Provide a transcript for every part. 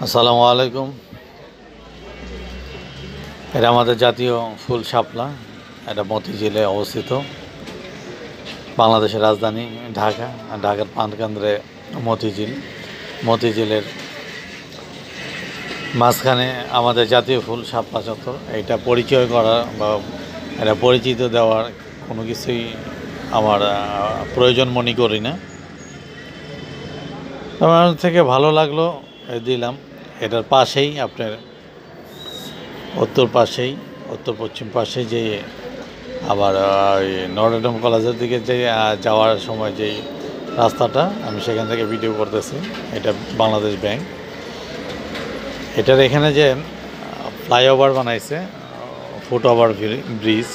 আসসালামু আলাইকুম। এটা আমাদের জাতীয় ফুল শাপলা। এটা মতিঝিলে অবস্থিত। বাংলাদেশের রাজধানী ঢাকা। ঢাকার প্রাণকেন্দ্রে মতিঝিলের মাঝখানে আমাদের জাতীয় ফুল শাপলা চত্বর। এটা পরিচয় করা বা এটা পরিচিত দেওয়ার কোনো কিছুই আমার প্রয়োজন মনে করি না। আমার থেকে ভালো লাগলো দিলাম। এটার পাশেই আপনার উত্তর পশ্চিম পাশে যে আবার ওই নটরডেম কলেজের দিকে যে যাওয়ার সময় যেই রাস্তাটা, আমি সেখান থেকে ভিডিও করতেছি। এটা বাংলাদেশ ব্যাংক। এটার এখানে যে ফ্লাইওভার বানাইছে, ফুটওভার ব্রিজ,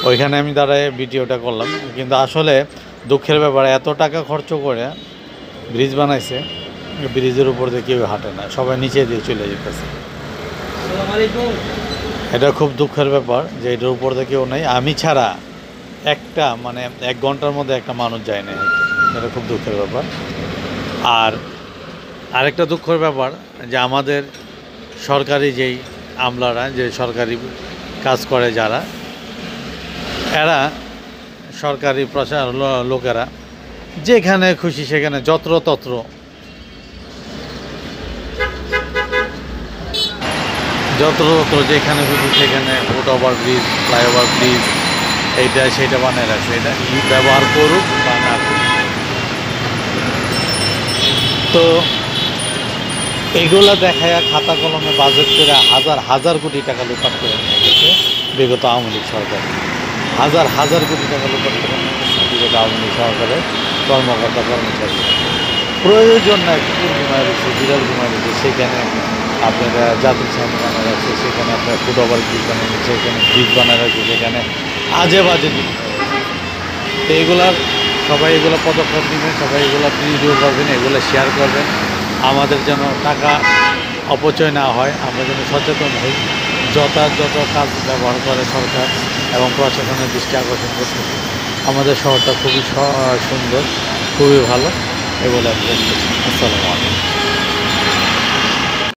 ওইখানে আমি দাঁড়ায় ভিডিওটা করলাম। কিন্তু আসলে দুঃখের ব্যাপার, এত টাকা খরচ করে ব্রিজ বানাইছে, ব্রিজের উপর দিয়ে কেউ হাঁটে না, সবাই নিচে দিয়ে চলে যেতেছে। এটা খুব দুঃখের ব্যাপার যে এটার উপর দিয়ে কেউ নেই, আমি ছাড়া একটা মানে 1 ঘন্টার মধ্যে একটা মানুষ যায় না। এটা খুব দুঃখের ব্যাপার। আর আরেকটা দুঃখের ব্যাপার যে আমাদের সরকারি যেই আমলারা, যে সরকারি কাজ করে যারা, এরা সরকারি লোকেরা যেখানে খুশি সেখানে যত্রতত্র যেখানে খুশি সেখানে ফুটওভার ব্রিজ, ফ্লাইওভার ব্রিজ, এইটা সেটা বানিয়ে রাখছে। এটা ব্যবহার করুক বা না করুক, তো এগুলো দেখায় খাতা কলমে বাজেট করে হাজার হাজার কোটি টাকা লুপাট করে নিয়ে গেছে বিগত আওয়ামী লীগ সরকার। হাজার হাজার কোটি টাকা লুপাট করে নিয়ে গেছে বিগত আওয়ামী লীগ সরকারের কর্মকর্তা কর্মচারী। প্রয়োজন নাই, কুকুর ঘুমায় রয়েছে, বিড়াল ঘুমায় রয়েছে, সেখানে আপনারা জাতির সামনে বানায় রাখছে, সেখানে আপনার ফুটওভার ব্রিজ বানিয়ে রাখছে, সেখানে ব্রিজ বানায় রাখছে, সেখানে আজে বাজে জিনিস। তো এগুলার সবাই এগুলো পদক্ষেপ নেবেন, সবাই এগুলো ভিডিও করবেন, এগুলো শেয়ার করবেন। আমাদের যেন টাকা অপচয় না হয়, আমরা যেন সচেতন হই। যথাযথ কাজ ব্যবহার করে সরকার এবং প্রশাসনের দৃষ্টি আকর্ষণ করতেছে। আমাদের শহরটা খুবই সুন্দর, খুবই ভালো, এগুলো আমি বলতেছি। আসসালামু আলাইকুম।